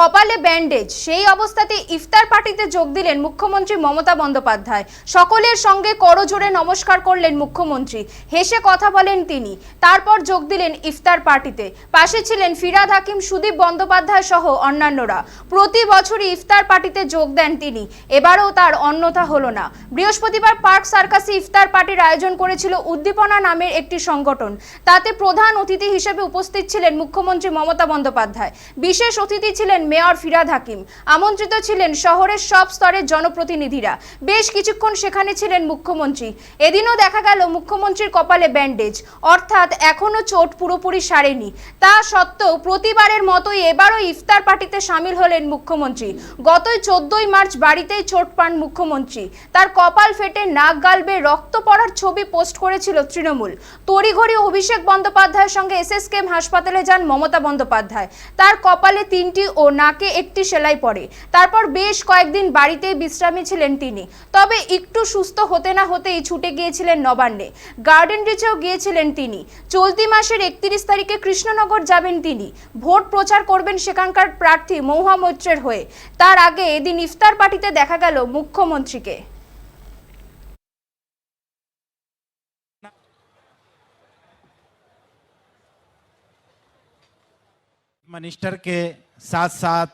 কপালে ব্যান্ডেজ, সেই অবস্থাতে ইফতার পার্টিতে যোগ দিলেন মুখ্যমন্ত্রী মমতা বন্দ্যোপাধ্যায়। সকলের সঙ্গে করজোড়ে নমস্কার করলেন মুখ্যমন্ত্রী, হেসে কথা বলেন তিনি। তারপর যোগ দিলেন ইফতার পার্টিতে। পাশে ছিলেন ফিরহাদ হাকিম, সুদীপ বন্দ্যোপাধ্যায় সহ অন্যান্যরা। প্রতি বছরই ইফতার পার্টিতে যোগ দেন তিনি, এবারেও তার অন্যথা হলো না। বৃহস্পতিবার পার্ক সার্কাসে ইফতার পার্টির আয়োজন করেছিল উদ্দীপনা নামের একটি সংগঠন। তাতে প্রধান অতিথি হিসেবে উপস্থিত ছিলেন মুখ্যমন্ত্রী মমতা বন্দ্যোপাধ্যায়। বিশেষ অতিথি ছিলেন মেয়র ফিরহাদ হাকিম। আমন্ত্রিত ছিলেন শহরের সব স্তরের জনপ্রতিনিধিরা। বেশ কিছুক্ষণ সেখানে ছিলেন মুখ্যমন্ত্রী। এদিনও দেখা গেল মুখ্যমন্ত্রীর কপালে ব্যান্ডেজ, অর্থাৎ এখনো চোট পুরোপুরি সারেনি। তা সত্ত্বেও প্রতিবারের মতোই এবারও ইফতার পার্টিতে সামিল হলেন মুখ্যমন্ত্রী। গতই 14ই মার্চ বাড়িতেই চোট পান মুখ্যমন্ত্রী। তার কপাল ফেটে নাক গাল বেয়ে রক্ত পড়ার ছবি পোস্ট করেছিল তৃণমূল। তড়িঘড়ি অভিষেক বন্দ্যোপাধ্যায়ের সঙ্গে এসএসকেএম হাসপাতালে যান মমতা বন্দ্যোপাধ্যায়। তার কপালে 3টি ও নাকে 1টি সেলাই পড়ে। তারপর বেশ কয়েকদিন বাড়িতেই বিশ্রামে ছিলেন তিনি। তবে একটু সুস্থ হতে না হতেই ছুটে গিয়েছিলেন নবান্নে। গার্ডেন রিচেও গিয়েছিলেন তিনি। চলতি মাসের 31 তারিখে কৃষ্ণনগর যাবেন তিনি। ভোট প্রচার করবেন সেখানকার প্রার্থী মহুয়া মৈত্রের হয়ে। তার আগে এদিন ইফতার পার্টিতে দেখা গেল মুখ্যমন্ত্রীকে। मिनिस्टर के साथ साथ